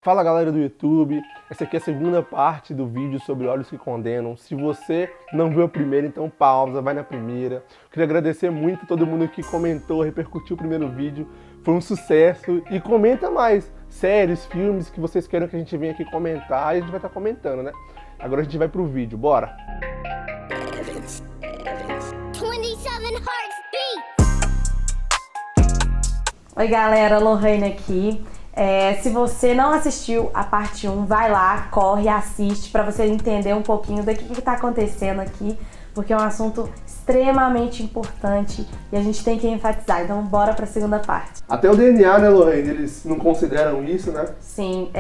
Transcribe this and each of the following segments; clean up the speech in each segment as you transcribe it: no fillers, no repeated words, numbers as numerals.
Fala galera do YouTube, essa aqui é a segunda parte do vídeo sobre Olhos que Condenam. Se você não viu a primeira, então pausa, vai na primeira. Queria agradecer muito a todo mundo que comentou, repercutiu o primeiro vídeo, foi um sucesso. E comenta mais séries, filmes que vocês queiram que a gente venha aqui comentar, e a gente vai estar comentando, né? Agora a gente vai pro vídeo, bora! 27 hearts beat! Oi galera, Lohane aqui. Se você não assistiu a parte 1, vai lá, corre, assiste para você entender um pouquinho do que está acontecendo aqui, porque é um assunto extremamente importante e a gente tem que enfatizar. Então bora para a segunda parte. Até o DNA, né, Lohane? Eles não consideram isso, né? Sim,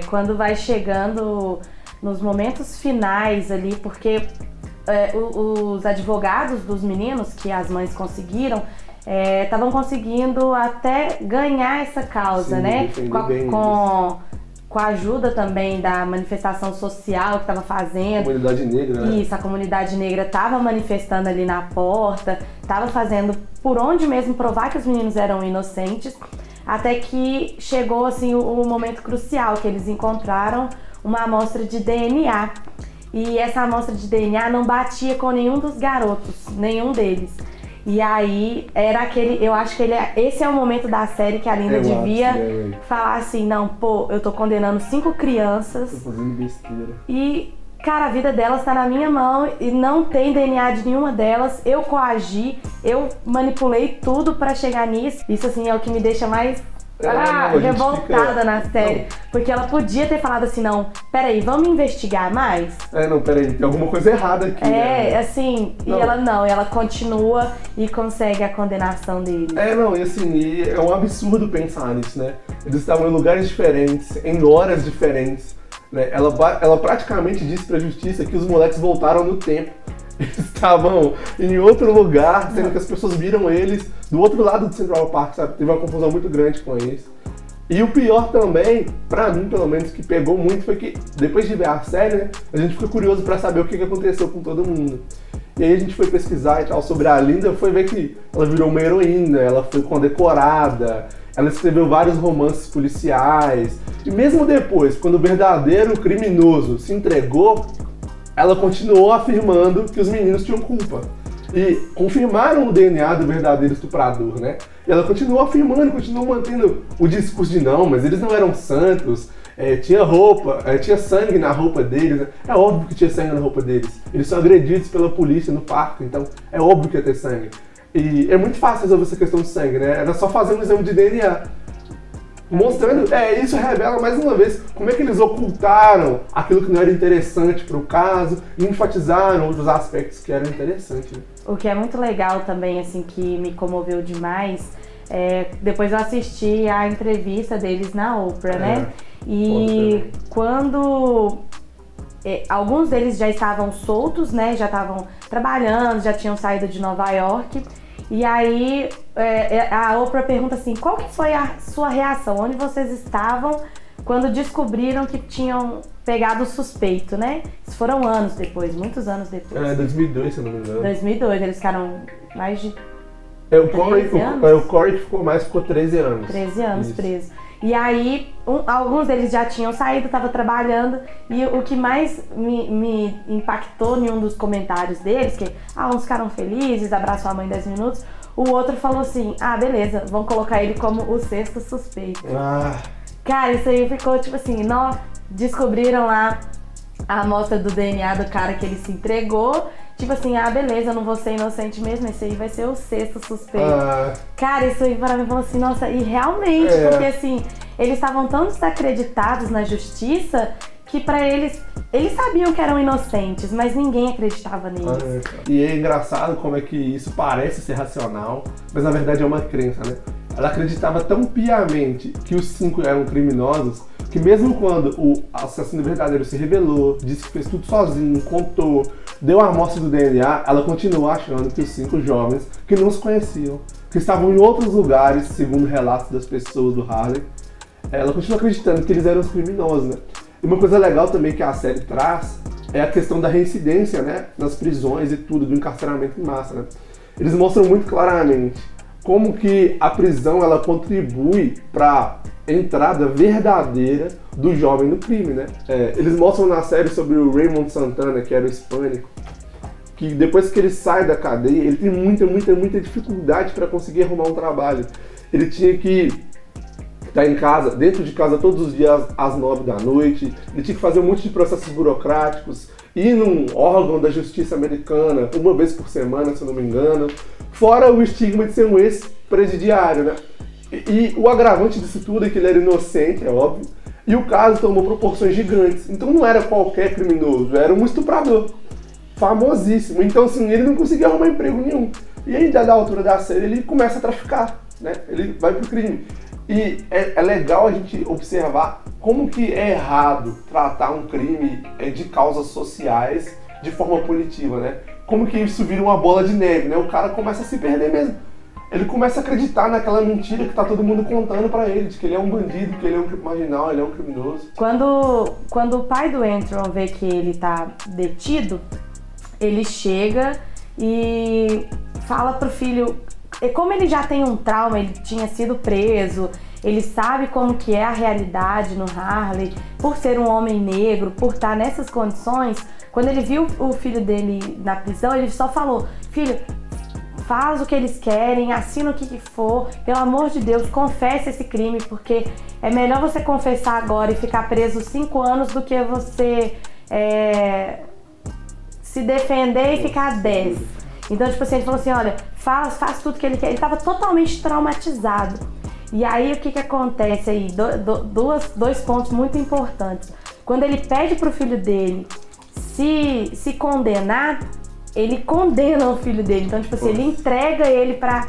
quando vai chegando nos momentos finais ali, porque os advogados dos meninos que as mães conseguiram estavam conseguindo até ganhar essa causa, sim, né? Com a ajuda também da manifestação social que estava fazendo. A comunidade negra, né? Isso, a comunidade negra estava manifestando ali na porta, estava fazendo por onde mesmo provar que os meninos eram inocentes, até que chegou assim o momento crucial, que eles encontraram uma amostra de DNA. E essa amostra de DNA não batia com nenhum dos garotos, nenhum deles. E aí, eu acho que esse é o momento da série que a Linda devia falar assim, não, pô, eu tô condenando 5 crianças. Tô fazendo besteira. E, cara, a vida delas tá na minha mão e não tem DNA de nenhuma delas. Eu coagi, eu manipulei tudo pra chegar nisso. Isso, assim, é o que me deixa mais revoltada na série. Porque ela podia ter falado assim, não, peraí, vamos investigar mais? Peraí, tem alguma coisa errada aqui, né? Assim, não. E ela continua e consegue a condenação dele. E assim, é um absurdo pensar nisso, né? Eles estavam em lugares diferentes, em horas diferentes, né? Ela praticamente disse pra justiça que os moleques voltaram no tempo. Eles estavam em outro lugar, sendo que as pessoas viram eles do outro lado do Central Park, sabe? Teve uma confusão muito grande com isso. E o pior também, pra mim pelo menos, que pegou muito, foi que depois de ver a série, né, a gente ficou curioso pra saber o que aconteceu com todo mundo. E aí a gente foi pesquisar e tal sobre a Linda, foi ver que ela virou uma heroína, ela foi condecorada, ela escreveu vários romances policiais. E mesmo depois, quando o verdadeiro criminoso se entregou, ela continuou afirmando que os meninos tinham culpa. E confirmaram o DNA do verdadeiro estuprador, né? E ela continuou afirmando, continuou mantendo o discurso de não, mas eles não eram santos, tinha roupa, tinha sangue na roupa deles, né? É óbvio que tinha sangue na roupa deles. Eles são agredidos pela polícia no parque, então é óbvio que ia ter sangue. E é muito fácil resolver essa questão de sangue, né? Era só fazer um exame de DNA. Mostrando, isso revela mais uma vez como é que eles ocultaram aquilo que não era interessante para o caso e enfatizaram outros aspectos que eram interessantes. Né? O que é muito legal também, assim, que me comoveu demais, depois eu assisti a entrevista deles na Oprah, né? E quando alguns deles já estavam soltos, né? Já estavam trabalhando, já tinham saído de Nova York. E aí a Oprah pergunta assim, qual que foi a sua reação? Onde vocês estavam quando descobriram que tinham pegado o suspeito, né? Isso foram anos depois, muitos anos depois. 2002, se eu não me engano. 2002, eles ficaram mais de o Corey que ficou 13 anos. 13 anos preso. E aí, alguns deles já tinham saído, estavam trabalhando, e o que mais me impactou em um dos comentários deles, que uns ficaram felizes, abraçou a mãe 10 minutos, o outro falou assim, beleza, vamos colocar ele como o 6º suspeito. Cara, isso aí ficou tipo assim, descobriram lá a amostra do DNA do cara que ele se entregou, tipo assim, beleza, eu não vou ser inocente mesmo, esse aí vai ser o 6º suspeito. Cara, isso aí para mim falou assim, nossa, e realmente, porque assim, eles estavam tão desacreditados na justiça que pra eles sabiam que eram inocentes, mas ninguém acreditava neles. E é engraçado como é que isso parece ser racional, mas na verdade é uma crença, né? Ela acreditava tão piamente que os 5 eram criminosos, que mesmo quando o assassino verdadeiro se revelou, disse que fez tudo sozinho, contou, deu a amostra do DNA, ela continuou achando que os 5 jovens, que não se conheciam, que estavam em outros lugares, segundo relatos das pessoas do Harlem, ela continua acreditando que eles eram os criminosos, né? E uma coisa legal também que a série traz é a questão da reincidência, né? Nas prisões e tudo, do encarceramento em massa, né? Eles mostram muito claramente como que a prisão ela contribui para a entrada verdadeira do jovem no crime, né? Eles mostram na série sobre o Raymond Santana, que era o hispânico, que depois que ele sai da cadeia, ele tem muita dificuldade para conseguir arrumar um trabalho. Ele tinha que estar em casa, dentro de casa todos os dias às 9 da noite, ele tinha que fazer um monte de processos burocráticos, ir num órgão da justiça americana uma vez por semana, se eu não me engano, fora o estigma de ser um ex-presidiário, né? E o agravante disso tudo é que ele era inocente, é óbvio, e o caso tomou proporções gigantes. Então não era qualquer criminoso, era um estuprador famosíssimo. Então assim, ele não conseguia arrumar emprego nenhum. E aí, da altura da série, ele começa a traficar, né? Ele vai pro crime. E é legal a gente observar como que é errado tratar um crime de causas sociais de forma punitiva, né? Como que isso vira uma bola de neve, né? O cara começa a se perder mesmo. Ele começa a acreditar naquela mentira que tá todo mundo contando pra ele, de que ele é um bandido, que ele é um marginal, ele é um criminoso. Quando o pai do Antron vê que ele tá detido, ele chega e fala pro filho, como ele já tem um trauma, ele tinha sido preso, ele sabe como que é a realidade no Harlem, por ser um homem negro, por estar nessas condições, quando ele viu o filho dele na prisão, ele só falou, filho, faz o que eles querem, assina o que for, pelo amor de Deus, confesse esse crime, porque é melhor você confessar agora e ficar preso 5 anos do que você se defender e ficar 10. Então, tipo assim, ele falou assim, olha, faz tudo que ele quer. Ele tava totalmente traumatizado. E aí, o que acontece aí? Dois pontos muito importantes. Quando ele pede pro filho dele se condenar, ele condena o filho dele. Então, tipo assim, ele entrega ele pra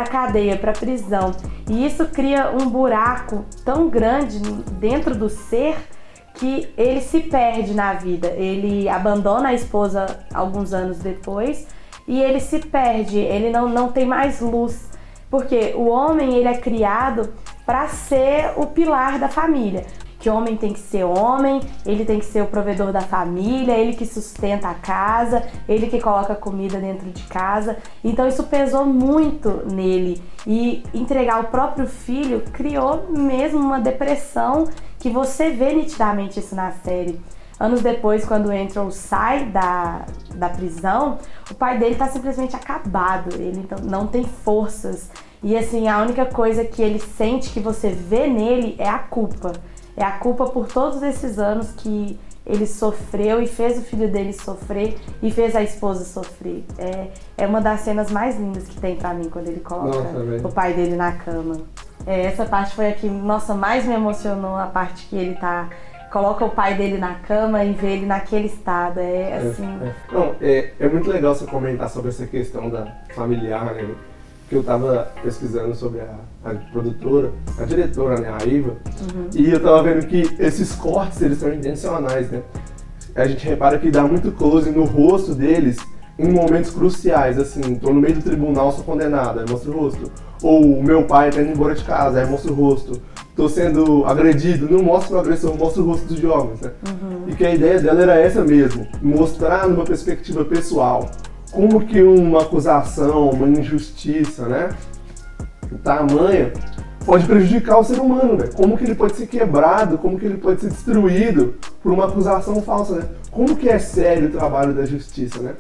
cadeia, pra prisão. E isso cria um buraco tão grande dentro do ser que ele se perde na vida. Ele abandona a esposa alguns anos depois e ele se perde, ele não tem mais luz. Porque o homem, ele é criado para ser o pilar da família. Que o homem tem que ser homem, ele tem que ser o provedor da família, ele que sustenta a casa, ele que coloca comida dentro de casa. Então isso pesou muito nele. E entregar o próprio filho criou mesmo uma depressão que você vê nitidamente isso na série. Anos depois, quando o Antron sai da prisão, o pai dele tá simplesmente acabado, ele não tem forças. E assim, a única coisa que ele sente, que você vê nele, é a culpa. É a culpa por todos esses anos que ele sofreu e fez o filho dele sofrer e fez a esposa sofrer. É uma das cenas mais lindas que tem pra mim, quando ele coloca o pai dele na cama. Essa parte foi a que, mais me emocionou, a parte que ele coloca o pai dele na cama e vê ele naquele estado. É muito legal você comentar sobre essa questão da familiar, né? Que eu tava pesquisando sobre a produtora, a diretora, né, a Iva, e eu tava vendo que esses cortes, eles são intencionais, né? A gente repara que dá muito close no rosto deles em momentos cruciais, assim, tô no meio do tribunal, sou condenado, aí mostra o rosto. Ou o meu pai tá indo embora de casa, aí mostra o rosto. Tô sendo agredido, não mostra o agressor, mostra o rosto dos jovens, né? E que a ideia dela era essa mesmo, mostrar numa perspectiva pessoal como que uma acusação, uma injustiça, né, tamanha, pode prejudicar o ser humano, né? Como que ele pode ser quebrado, como que ele pode ser destruído por uma acusação falsa, né? Como que é sério o trabalho da justiça, né?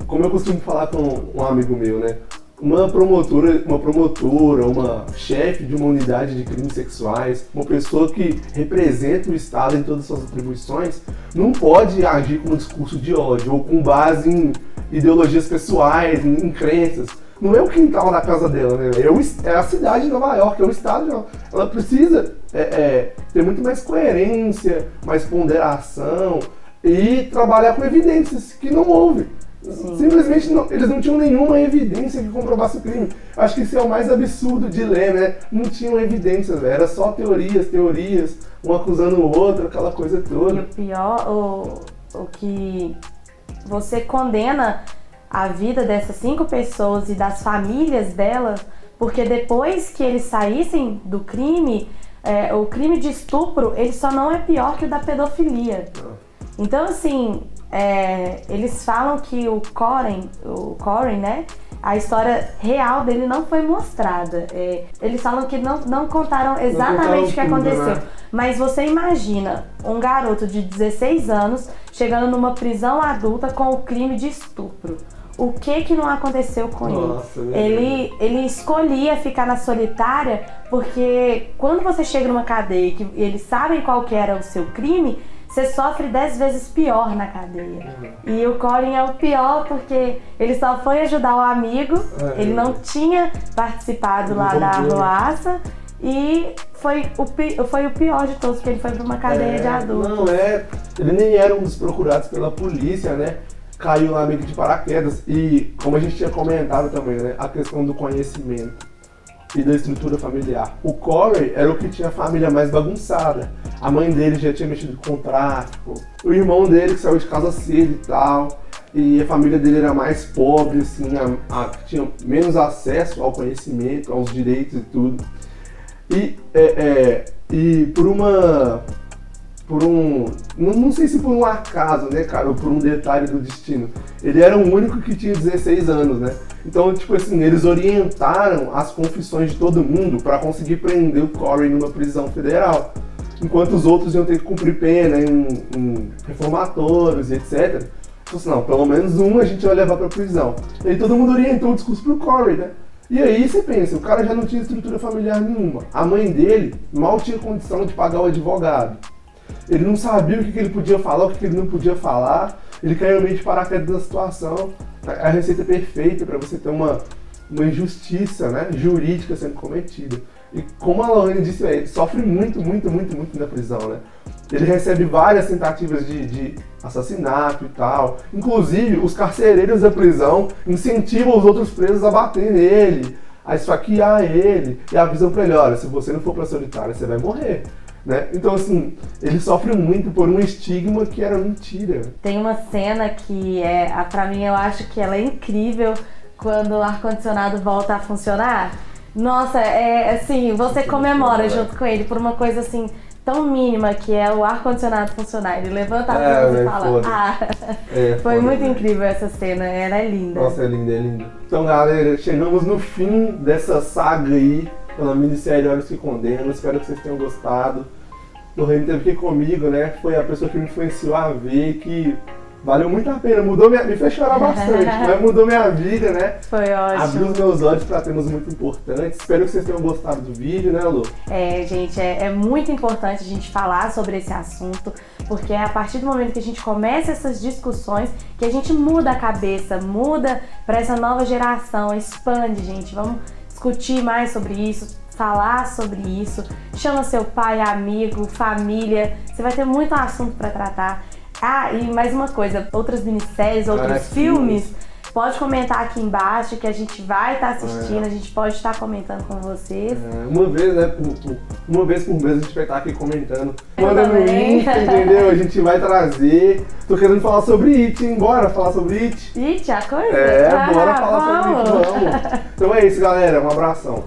Como eu costumo falar com um amigo meu, né? Uma promotora, uma chefe de uma unidade de crimes sexuais, uma pessoa que representa o Estado em todas as suas atribuições, não pode agir com um discurso de ódio ou com base em ideologias pessoais, em crenças. Não é o quintal da casa dela, né? É a cidade de Nova York, é o estado. Ela precisa ter muito mais coerência, mais ponderação e trabalhar com evidências que não houve. Sim. Simplesmente eles não tinham nenhuma evidência que comprovasse o crime. Acho que isso é o mais absurdo de ler, né? Não tinham evidências, era só teorias, um acusando o outro, aquela coisa toda. E o pior, o que você condena a vida dessas 5 pessoas e das famílias delas, porque depois que eles saíssem do crime, o crime de estupro, ele só não é pior que o da pedofilia. Então, assim, eles falam que o Corey, né, a história real dele não foi mostrada. Eles falam que não contaram exatamente o que aconteceu. Né? Mas você imagina um garoto de 16 anos chegando numa prisão adulta com o crime de estupro. O que não aconteceu com ele? Ele escolhia ficar na solitária porque quando você chega numa cadeia e eles sabem qual que era o seu crime, você sofre 10 vezes pior na cadeia. E o Corey é o pior porque ele só foi ajudar o amigo, ele não tinha participado lá da arruaça e foi o pior de todos, porque ele foi pra uma cadeia de adultos. Ele nem era um dos procurados pela polícia, né? Caiu lá meio que de paraquedas. E como a gente tinha comentado também, né? A questão do conhecimento e da estrutura familiar. O Corey era o que tinha a família mais bagunçada. A mãe dele já tinha mexido com tráfico. O irmão dele que saiu de casa cedo e tal. E a família dele era mais pobre, assim, tinha menos acesso ao conhecimento, aos direitos e tudo. E não sei se por um acaso, né, cara, ou por um detalhe do destino, ele era o único que tinha 16 anos, né? Então, tipo assim, eles orientaram as confissões de todo mundo para conseguir prender o Corey numa prisão federal, enquanto os outros iam ter que cumprir pena em reformatórios e etc. Então, assim, não, pelo menos um a gente vai levar pra prisão. E aí todo mundo orientou o discurso pro Corey, né? E aí você pensa, o cara já não tinha estrutura familiar nenhuma. A mãe dele mal tinha condição de pagar o advogado. Ele não sabia o que ele podia falar, o que ele não podia falar. Ele caiu meio de paraquedas da situação. A receita perfeita para você ter uma injustiça, né, jurídica sendo cometida. E como a Lorraine disse, ele sofre muito na prisão, né? Ele recebe várias tentativas de assassinato e tal. Inclusive, os carcereiros da prisão incentivam os outros presos a bater nele, a esfaquear ele. E avisam pra ele, olha, se você não for pra solitária, você vai morrer. Né? Então, assim, ele sofre muito por um estigma que era mentira. Tem uma cena que pra mim, eu acho que ela é incrível quando o ar-condicionado volta a funcionar. Nossa, assim, você comemora junto com ele por uma coisa assim tão mínima que é o ar-condicionado funcionar. Ele levanta a luz e fala, foi muito incrível essa cena, ela é linda. Nossa, é linda. Então, galera, chegamos no fim dessa saga aí, pela minissérie Olhos que Condenam. Espero que vocês tenham gostado. Lorraine teve aqui comigo, né? Foi a pessoa que me influenciou a ver, que valeu muito a pena, me fez chorar bastante, mas mudou minha vida, né? Foi ótimo. Abriu os meus olhos para temas muito importantes. Espero que vocês tenham gostado do vídeo, né, Lu? Gente, é muito importante a gente falar sobre esse assunto, porque é a partir do momento que a gente começa essas discussões que a gente muda a cabeça, muda para essa nova geração, expande, gente. Vamos discutir mais sobre isso, falar sobre isso. Chama seu pai, amigo, família. Você vai ter muito assunto para tratar. E mais uma coisa, outras minisséries, outros filmes, pode comentar aqui embaixo que a gente vai estar assistindo, a gente pode estar comentando com vocês. Uma vez, né, uma vez por mês a gente vai estar aqui comentando. Manda no link, entendeu? A gente vai trazer. Tô querendo falar sobre It, hein? Bora falar sobre It? It, a coisa? Bora falar sobre It, vamos. Então é isso, galera. Um abração.